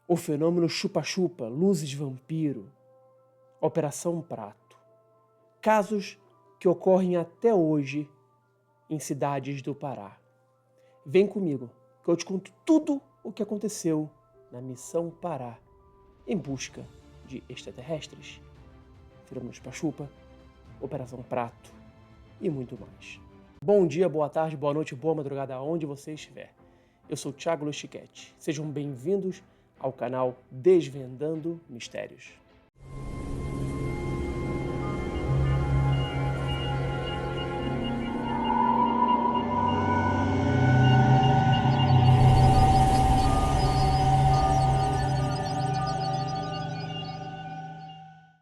o fenômeno chupa-chupa, luzes vampiro, Operação Prato. Casos que ocorrem até hoje em cidades do Pará. Vem comigo, que eu te conto tudo o que aconteceu na Missão Pará em busca de extraterrestres, fenômeno chupa-chupa, Operação Prato e muito mais. Bom dia, boa tarde, boa noite, boa madrugada, aonde você estiver. Eu sou Thiago Lochiquete. Sejam bem-vindos ao canal Desvendando Mistérios.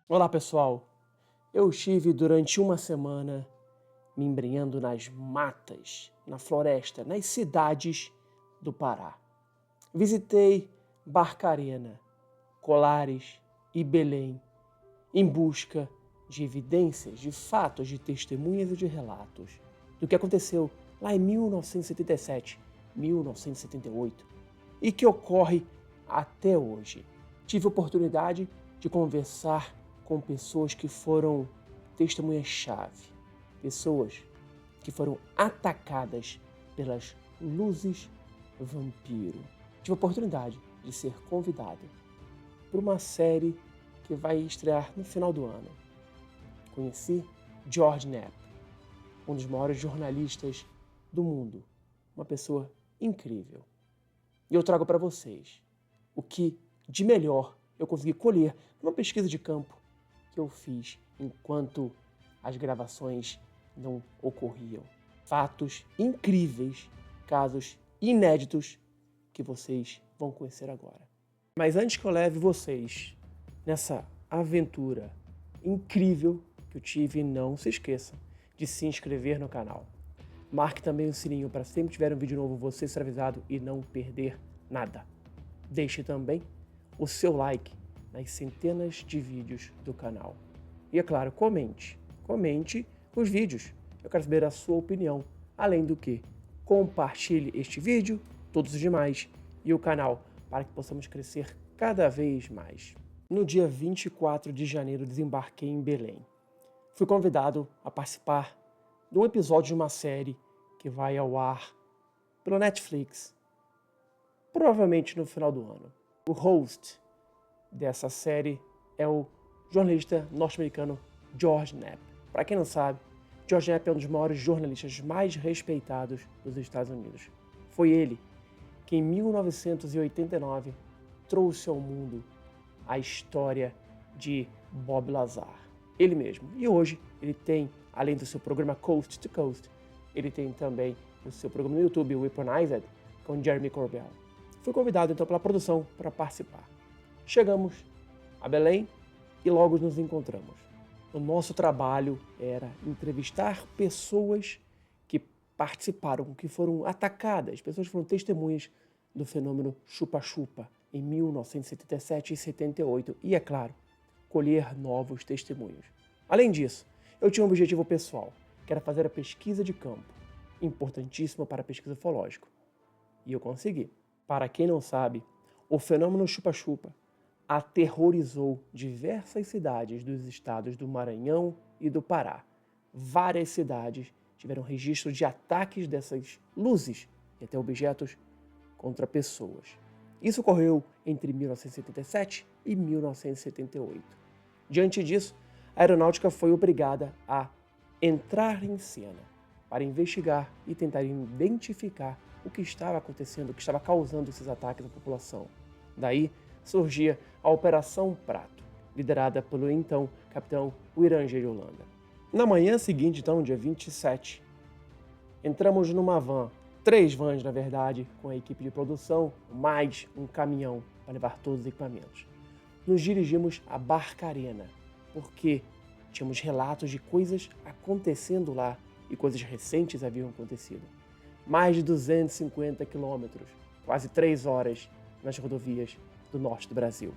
Olá, pessoal. Eu estive durante uma semana me embrenhando nas matas, na floresta, nas cidades do Pará. Visitei Barcarena, Colares e Belém em busca de evidências, de fatos, de testemunhas e de relatos do que aconteceu lá em 1977, 1978 e que ocorre até hoje. Tive a oportunidade de conversar com pessoas que foram testemunhas-chave, pessoas que foram atacadas pelas luzes vampiro. Tive a oportunidade de ser convidado por uma série que vai estrear no final do ano. Conheci George Knapp, um dos maiores jornalistas do mundo, uma pessoa incrível. E eu trago para vocês o que de melhor eu consegui colher numa pesquisa de campo que eu fiz enquanto as gravações não ocorriam. Fatos incríveis, casos inéditos que vocês vão conhecer agora. Mas antes que eu leve vocês nessa aventura incrível que eu tive, não se esqueça de se inscrever no canal. Marque também o sininho para sempre que tiver um vídeo novo você ser avisado e não perder nada. Deixe também o seu like nas centenas de vídeos do canal. E é claro, comente os vídeos. Eu quero saber a sua opinião. Além do que, compartilhe este vídeo, todos os demais e o canal para que possamos crescer cada vez mais. No dia 24 de janeiro desembarquei em Belém. Fui convidado a participar de um episódio de uma série que vai ao ar pelo Netflix, provavelmente no final do ano. O host dessa série é o jornalista norte-americano George Knapp. Para quem não sabe, George Knapp é um dos maiores jornalistas mais respeitados dos Estados Unidos. Foi ele que em 1989 trouxe ao mundo a história de Bob Lazar. Ele mesmo. E hoje ele tem, além do seu programa Coast to Coast, ele tem também o seu programa no YouTube, Weaponized, com Jeremy Corbell. Fui convidado então pela produção para participar. Chegamos a Belém e logo nos encontramos. O nosso trabalho era entrevistar pessoas que participaram, que foram atacadas, pessoas que foram testemunhas do fenômeno chupa-chupa em 1977 e 78 e, é claro, colher novos testemunhos. Além disso, eu tinha um objetivo pessoal, que era fazer a pesquisa de campo, importantíssima para a pesquisa ufológica. E eu consegui. Para quem não sabe, o fenômeno chupa-chupa aterrorizou diversas cidades dos estados do Maranhão e do Pará. Várias cidades tiveram registro de ataques dessas luzes e até objetos contra pessoas. Isso ocorreu entre 1977 e 1978. Diante disso, a aeronáutica foi obrigada a entrar em cena para investigar e tentar identificar o que estava acontecendo, o que estava causando esses ataques à população. Daí surgia a Operação Prato, liderada pelo então capitão Wirangel Holanda. Na manhã seguinte, então, dia 27, entramos numa van, 3 vans na verdade, com a equipe de produção, mais um caminhão para levar todos os equipamentos. Nos dirigimos a Barcarena, porque tínhamos relatos de coisas acontecendo lá e coisas recentes haviam acontecido. Mais de 250 quilômetros, quase 3 horas nas rodovias do norte do Brasil.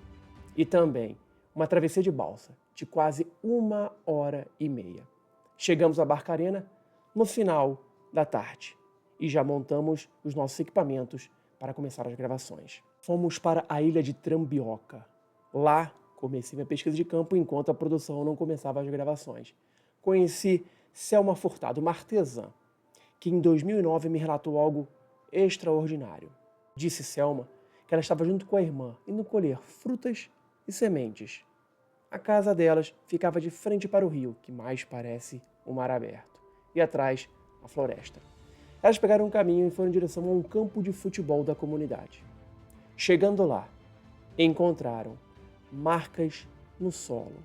E também uma travessia de balsa de quase 1h30. Chegamos a Barcarena no final da tarde e já montamos os nossos equipamentos para começar as gravações. Fomos para a ilha de Trambioca. Lá, comecei minha pesquisa de campo enquanto a produção não começava as gravações. Conheci Selma Furtado, uma artesã, que em 2009 me relatou algo extraordinário. Disse Selma que ela estava junto com a irmã, indo colher frutas e sementes. A casa delas ficava de frente para o rio, que mais parece um mar aberto, e atrás, a floresta. Elas pegaram um caminho e foram em direção a um campo de futebol da comunidade. Chegando lá, encontraram marcas no solo.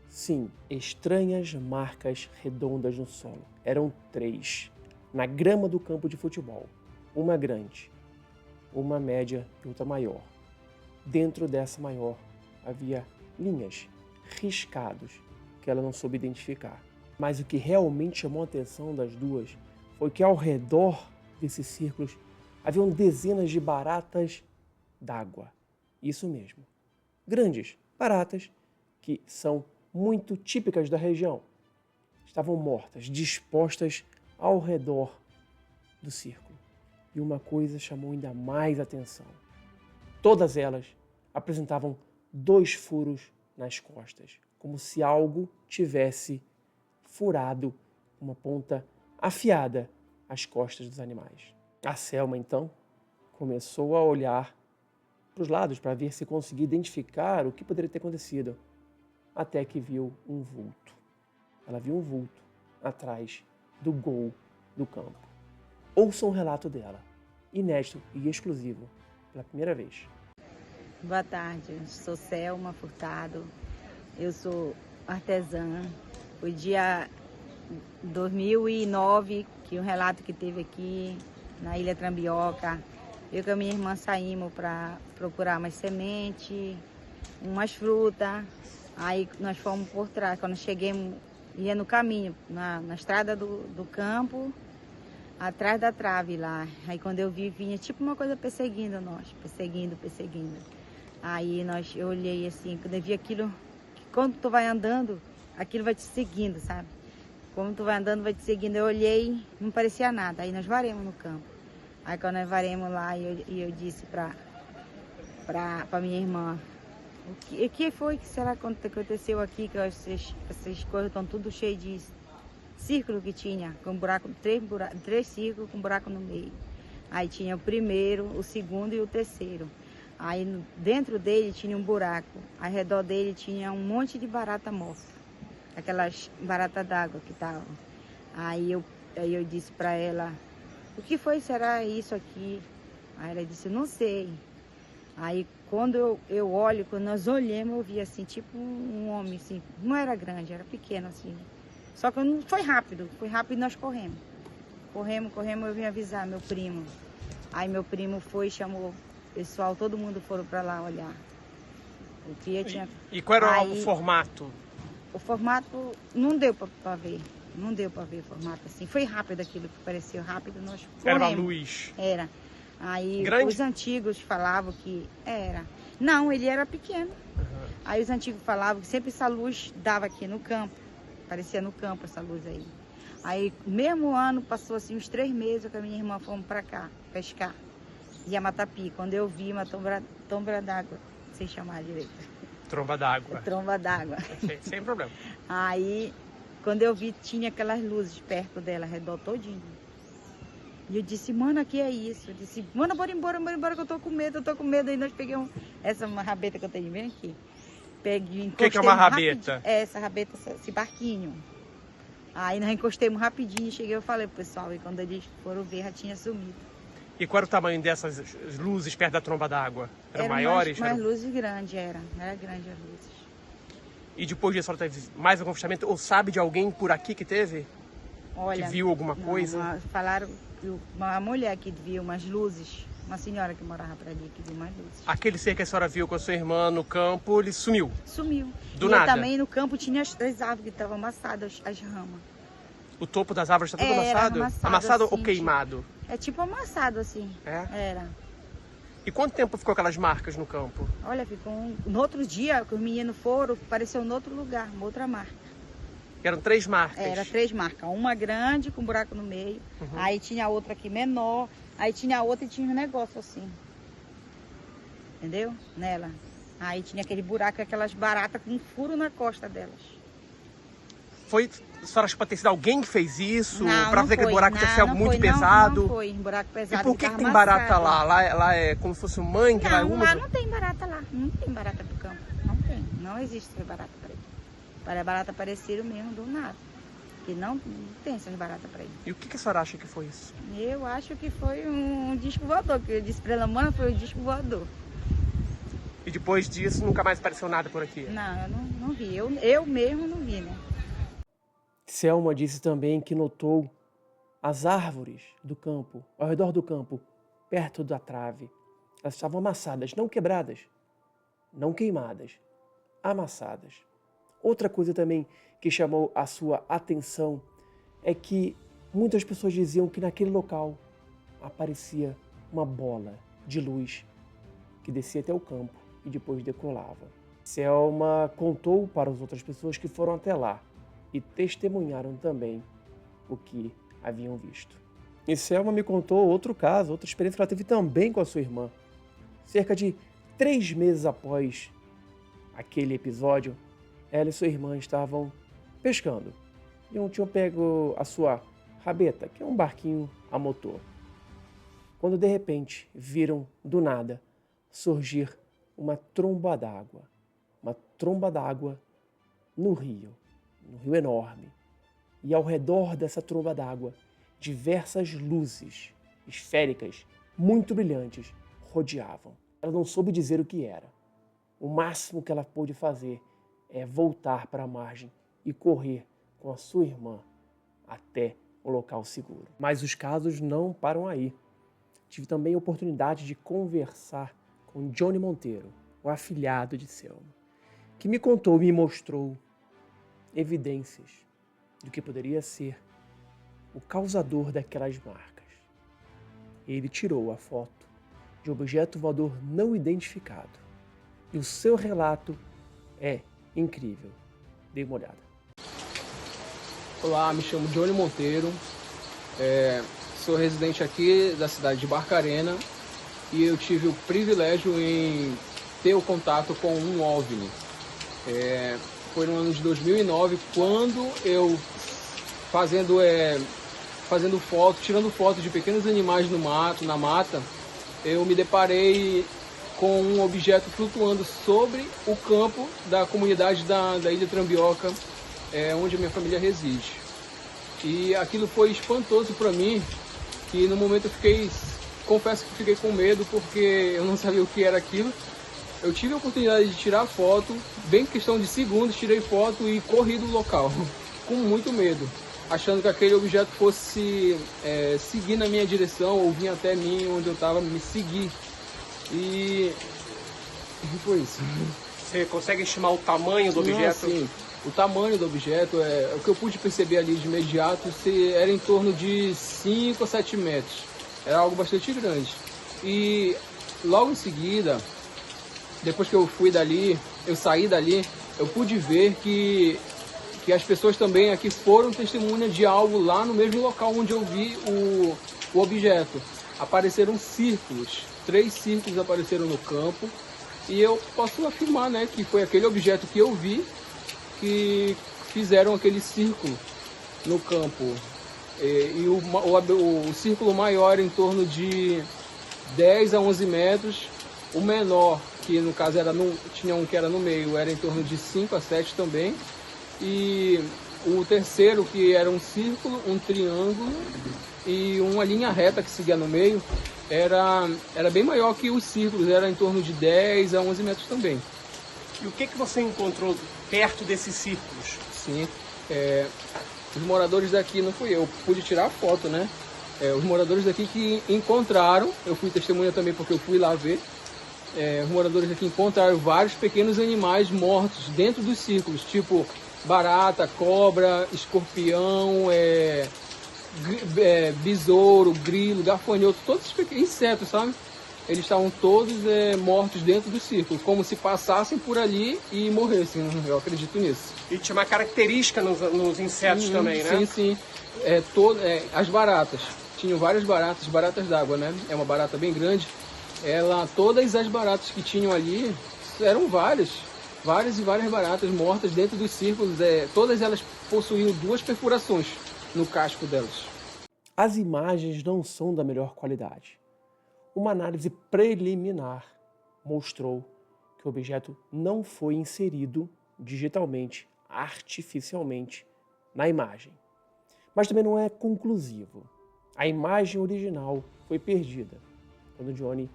Sim, estranhas marcas redondas no solo. Eram 3, na grama do campo de futebol. Uma grande, uma média e outra maior. Dentro dessa maior havia linhas, riscados, que ela não soube identificar. Mas o que realmente chamou a atenção das duas foi que ao redor desses círculos haviam dezenas de baratas d'água. Isso mesmo. Grandes baratas que são muito típicas da região. Estavam mortas, dispostas ao redor do círculo. E uma coisa chamou ainda mais atenção. Todas elas apresentavam 2 furos nas costas, como se algo tivesse furado uma ponta afiada às costas dos animais. A Selma, então, começou a olhar para os lados para ver se conseguia identificar o que poderia ter acontecido, até que viu um vulto. Ela viu um vulto atrás do gol do campo. Ouça um relato dela, inédito e exclusivo, pela primeira vez. Boa tarde, eu sou Selma Furtado, eu sou artesã. Foi dia 2009 que um relato que teve aqui na Ilha Trambioca. Eu com a minha irmã saímos para procurar umas sementes, umas frutas. Aí nós fomos por trás, quando cheguemos, ia no caminho, na estrada do campo, atrás da trave lá. Aí quando eu vi, vinha tipo uma coisa perseguindo nós, perseguindo. Aí eu olhei assim, quando eu vi aquilo, que quando tu vai andando, aquilo vai te seguindo, sabe? Como tu vai andando, vai te seguindo. Eu olhei, não parecia nada. Aí nós varemos no campo. Aí quando nós varemos lá, eu disse pra minha irmã, o que foi que será que aconteceu aqui, que essas coisas estão tudo cheias de círculo que tinha, com buraco, 3 círculos com buraco no meio. Aí tinha o primeiro, o segundo e o terceiro. Aí dentro dele tinha um buraco, ao redor dele tinha um monte de barata morta, aquelas baratas d'água que estavam. Aí eu disse para ela, o que foi, será isso aqui? Aí ela disse, não sei. Aí quando eu olho, quando nós olhamos, eu vi assim, tipo um homem assim, não era grande, era pequeno assim. Só que não foi rápido e nós corremos. Corremos, eu vim avisar meu primo. Aí meu primo foi e chamou o pessoal, todo mundo foram para lá olhar. O que tinha... E qual era o formato? O formato não deu para ver. Não deu para ver o formato assim. Foi rápido aquilo que pareceu rápido, nós corremos. Era uma luz? Era. Aí grande? Os antigos falavam que era. Não, ele era pequeno. Uhum. Aí os antigos falavam que sempre essa luz dava aqui no campo. Parecia no campo essa luz aí. Aí, mesmo ano, passou assim uns 3 meses que a minha irmã fomos para cá, pescar. Ia Matapi. Quando eu vi uma tomba d'água, sem chamar direito. Tromba d'água. Tromba d'água. Sem problema. Aí, quando eu vi, tinha aquelas luzes perto dela, ao redor todinho. E eu disse, mano, que é isso? Eu disse, mano, bora embora que eu tô com medo. Aí nós pegamos essa rabeta que eu tenho bem aqui. Peguei, o que é uma rabeta? Essa rabeta, esse barquinho. Aí nós encostemos rapidinho, cheguei, eu falei pro pessoal, e quando eles foram ver, já tinha sumido. E qual era o tamanho dessas luzes perto da tromba d'água? Eram maiores? Mais luzes grandes, era grande as luzes. E depois disso, ela teve mais algum avistamento? Ou sabe de alguém por aqui que teve? Olha, que viu alguma coisa? Falaram que uma mulher que viu umas luzes, uma senhora que morava por ali que viu mais luzes. Aquele ser que a senhora viu com a sua irmã no campo, ele sumiu? Sumiu. Do nada? Também no campo tinha as árvores que estavam amassadas, as ramas. O topo das árvores está tudo amassado? Amassado assim, ou queimado? É tipo amassado assim. É? Era. E quanto tempo ficou aquelas marcas no campo? Olha, ficou no outro dia que os meninos foram, apareceu em outro lugar, uma outra marca. Eram 3 marcas? Era 3 marcas. Uma grande com buraco no meio, aí tinha outra aqui menor, aí tinha outra e tinha um negócio assim. entendeu? Nela. Aí tinha aquele buraco, aquelas baratas com um furo na costa delas. A senhora acha que pode ter sido alguém que fez isso? Não, Pra não fazer aquele foi. buraco Não, ter sido algo não muito foi, pesado? Não foi, um buraco pesado. E por que ficava tem barata amassado. lá? Lá é como se fosse um mangue, lá é Não, úmido? lá não tem barata lá. Não tem barata do campo. Não tem. Não existe essa barata para aí. Para barata apareceram mesmo do nada. Que não tem essas baratas para aí. E o que a senhora acha que foi isso? Eu acho que foi um disco voador. Que eu disse para ela, mãe, foi um disco voador. E depois disso nunca mais apareceu nada por aqui? Não, eu não vi. Eu mesmo não vi, né? Selma disse também que notou as árvores do campo, ao redor do campo, perto da trave. Elas estavam amassadas, não quebradas, não queimadas, amassadas. Outra coisa também que chamou a sua atenção é que muitas pessoas diziam que naquele local aparecia uma bola de luz que descia até o campo e depois decolava. Selma contou para as outras pessoas que foram até lá e testemunharam também o que haviam visto. E Selma me contou outro caso, outra experiência que ela teve também com a sua irmã. Cerca de 3 meses após aquele episódio, ela e sua irmã estavam pescando. E tinham pego a sua rabeta, que é um barquinho a motor. Quando de repente viram do nada surgir uma tromba d'água. Uma tromba d'água no rio enorme. E ao redor dessa tromba d'água, diversas luzes esféricas, muito brilhantes, rodeavam. Ela não soube dizer o que era. O máximo que ela pôde fazer é voltar para a margem e correr com a sua irmã até o local seguro. Mas os casos não param aí. Tive também a oportunidade de conversar com Johnny Monteiro, o afilhado de Selma, que me contou e me mostrou evidências do que poderia ser o causador daquelas marcas. Ele tirou a foto de um objeto voador não identificado. E o seu relato é incrível. Dê uma olhada. Olá, me chamo Johnny Monteiro, sou residente aqui da cidade de Barcarena e eu tive o privilégio em ter o contato com um OVNI. Foi no ano de 2009, quando eu tirando fotos de pequenos animais no mato, na mata, eu me deparei com um objeto flutuando sobre o campo da comunidade da Ilha Trambioca, onde a minha família reside. E aquilo foi espantoso para mim, que no momento confesso que fiquei com medo, porque eu não sabia o que era aquilo. Eu tive a oportunidade de tirar foto, bem questão de segundos, tirei foto e corri do local, com muito medo, achando que aquele objeto fosse seguir na minha direção ou vir até mim, onde eu estava, me seguir. E foi isso. Você consegue estimar o tamanho do objeto? Sim, o tamanho do objeto, o que eu pude perceber ali de imediato, era em torno de 5 a 7 metros. Era algo bastante grande. E logo em seguida, depois que eu saí dali, eu pude ver que as pessoas também aqui foram testemunhas de algo lá no mesmo local onde eu vi o objeto. Apareceram círculos, 3 círculos apareceram no campo, e eu posso afirmar, né, que foi aquele objeto que eu vi que fizeram aquele círculo no campo. E o círculo maior em torno de 10 a 11 metros, o menor, que no caso tinha um que era no meio, era em torno de 5 a 7 também, e o terceiro, que era um círculo, um triângulo e uma linha reta que seguia no meio, era bem maior que os círculos, era em torno de 10 a 11 metros também. E o que você encontrou perto desses círculos? Sim, os moradores daqui, não fui eu, pude tirar a foto, né? Os moradores daqui que encontraram, eu fui testemunha também porque eu fui lá ver, os moradores daqui encontraram vários pequenos animais mortos dentro dos círculos, tipo barata, cobra, escorpião, besouro, grilo, gafanhoto, todos os pequenos insetos, sabe? Eles estavam todos mortos dentro do círculo, como se passassem por ali e morressem, eu acredito nisso. E tinha uma característica nos insetos também, né? Sim. As baratas, tinham várias baratas d'água, né? É uma barata bem grande. todas as baratas que tinham ali, eram várias e várias baratas mortas dentro dos círculos, todas elas possuíam 2 perfurações no casco delas. As imagens não são da melhor qualidade. Uma análise preliminar mostrou que o objeto não foi inserido digitalmente, artificialmente, na imagem. Mas também não é conclusivo. A imagem original foi perdida quando Johnny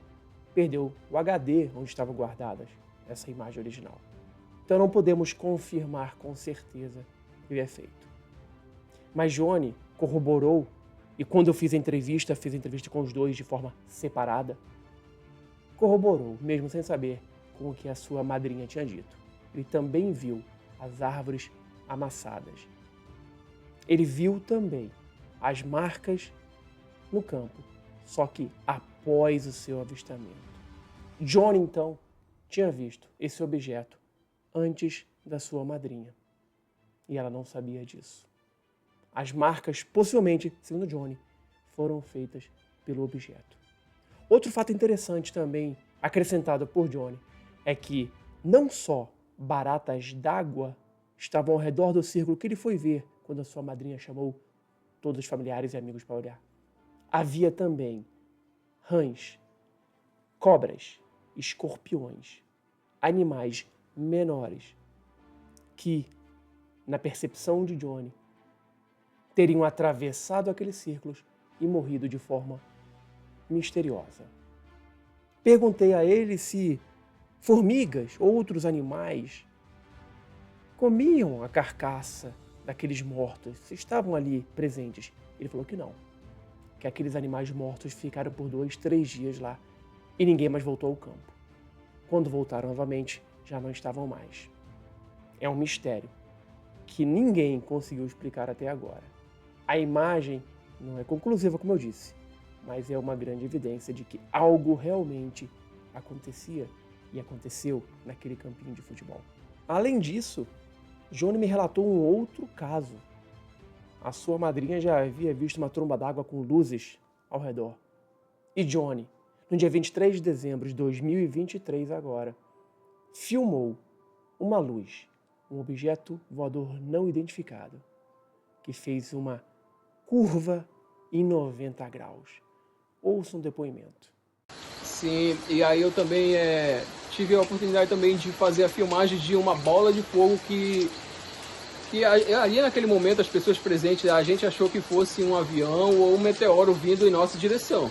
perdeu o HD onde estava guardada essa imagem original. Então não podemos confirmar com certeza o que é feito. Mas Johnny corroborou, e quando eu fiz a entrevista com os dois de forma separada, corroborou, mesmo sem saber com o que a sua madrinha tinha dito. Ele também viu as árvores amassadas. Ele viu também as marcas no campo, só que após o seu avistamento. Johnny, então, tinha visto esse objeto antes da sua madrinha. E ela não sabia disso. As marcas, possivelmente, segundo Johnny, foram feitas pelo objeto. Outro fato interessante também, acrescentado por Johnny, é que não só baratas d'água estavam ao redor do círculo que ele foi ver quando a sua madrinha chamou todos os familiares e amigos para olhar. Havia também rãs, cobras, escorpiões, animais menores que, na percepção de Johnny, teriam atravessado aqueles círculos e morrido de forma misteriosa. Perguntei a ele se formigas ou outros animais comiam a carcaça daqueles mortos, se estavam ali presentes. Ele falou que não, que aqueles animais mortos ficaram por 2, 3 dias lá e ninguém mais voltou ao campo. Quando voltaram novamente, já não estavam mais. É um mistério que ninguém conseguiu explicar até agora. A imagem não é conclusiva, como eu disse, mas é uma grande evidência de que algo realmente acontecia e aconteceu naquele campinho de futebol. Além disso, Johnny me relatou um outro caso. A sua madrinha já havia visto uma tromba d'água com luzes ao redor. E Johnny, no dia 23 de dezembro de 2023 agora, filmou uma luz, um objeto voador não identificado, que fez uma curva em 90 graus. Ouça um depoimento. Sim, e aí eu também tive a oportunidade também de fazer a filmagem de uma bola de fogo que ali naquele momento as pessoas presentes, a gente achou que fosse um avião ou um meteoro vindo em nossa direção.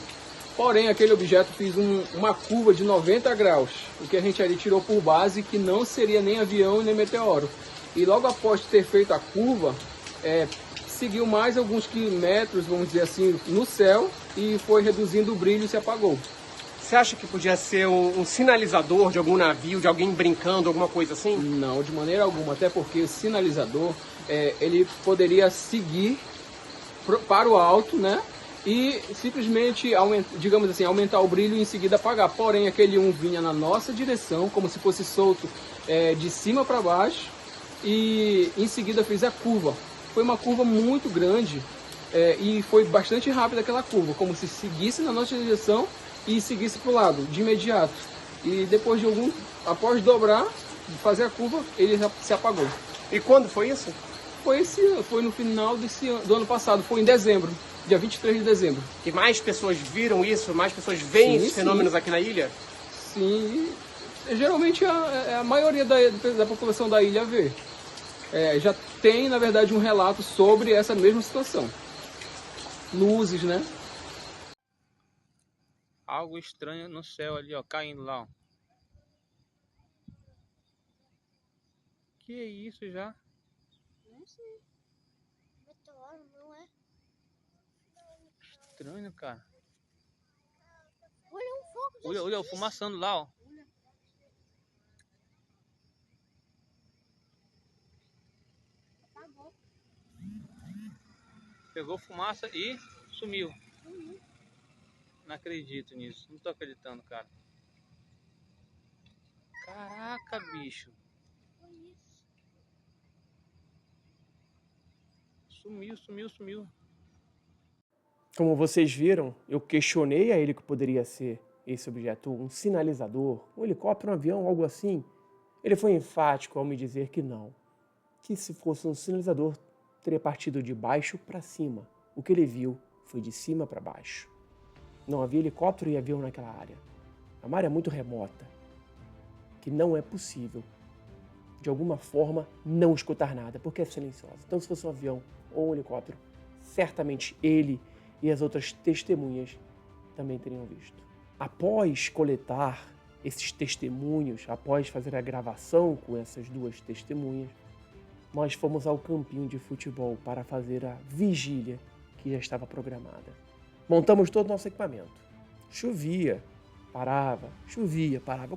Porém, aquele objeto fez uma curva de 90 graus, o que a gente ali tirou por base que não seria nem avião nem meteoro. E logo após ter feito a curva, seguiu mais alguns quilômetros, vamos dizer assim, no céu e foi reduzindo o brilho e se apagou. Você acha que podia ser um sinalizador de algum navio, de alguém brincando, alguma coisa assim? Não, de maneira alguma, até porque o sinalizador, ele poderia seguir para o alto, né? E simplesmente, digamos assim, aumentar o brilho e em seguida apagar. Porém, aquele vinha na nossa direção, como se fosse solto de cima para baixo e em seguida fez a curva. Foi uma curva muito grande e foi bastante rápida aquela curva, como se seguisse na nossa direção e seguisse para o lado, de imediato. E depois após dobrar, fazer a curva, ele já se apagou. E quando foi isso? Foi no final do ano passado, foi em dezembro, dia 23 de dezembro. E mais pessoas viram isso? Mais pessoas veem esses fenômenos aqui na ilha? Sim, geralmente a maioria da população da ilha vê. Já tem, na verdade, um relato sobre essa mesma situação. Luzes, né? Algo estranho no céu ali, ó, caindo lá, ó. Que é isso já? Não sei. Meteoro, não é? Estranho, cara. Olha um fogo. Olha, fumaçando lá, ó. Apagou. Pegou fumaça e sumiu. Não acredito nisso. Não tô acreditando, cara. Caraca, bicho. Como vocês viram, eu questionei a ele o que poderia ser esse objeto um sinalizador, um helicóptero, um avião, algo assim, ele foi enfático ao me dizer que não. Que se fosse um sinalizador, teria partido de baixo para cima. O que ele viu foi de cima para baixo. Não havia helicóptero e avião naquela área. É uma área muito remota, que não é possível, de alguma forma, não escutar nada, porque é silenciosa. Então, se fosse um avião ou um helicóptero, certamente ele e as outras testemunhas também teriam visto. Após coletar esses testemunhos, após fazer a gravação com essas duas testemunhas, nós fomos ao campinho de futebol para fazer a vigília que já estava programada. Montamos todo o nosso equipamento. Chovia, parava,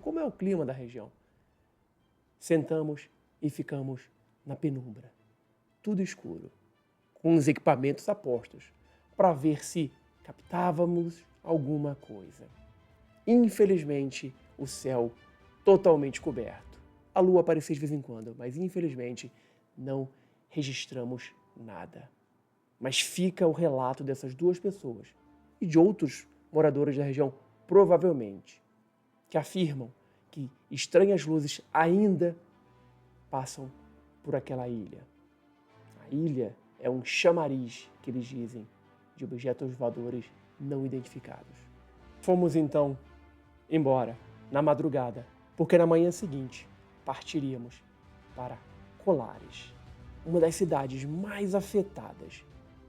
como é o clima da região. Sentamos e ficamos na penumbra, tudo escuro, com os equipamentos a postos, para ver se captávamos alguma coisa. Infelizmente, o céu totalmente coberto. A lua aparecia de vez em quando, mas infelizmente não registramos nada. Mas fica o relato dessas duas pessoas e de outros moradores da região, provavelmente, que afirmam que estranhas luzes ainda passam por aquela ilha. A ilha é um chamariz, que eles dizem, de objetos voadores não identificados. Fomos então embora na madrugada, porque na manhã seguinte partiríamos para Colares, uma das cidades mais afetadas,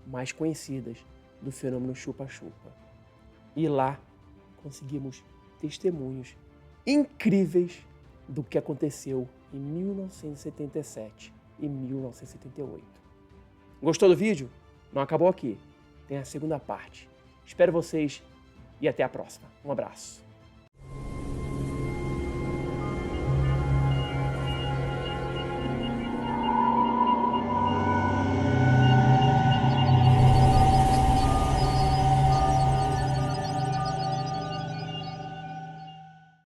mais conhecidas do fenômeno chupa-chupa. E lá conseguimos testemunhos incríveis do que aconteceu em 1977 e 1978. Gostou do vídeo? Não acabou aqui. Tem a segunda parte. Espero vocês e até a próxima. Um abraço.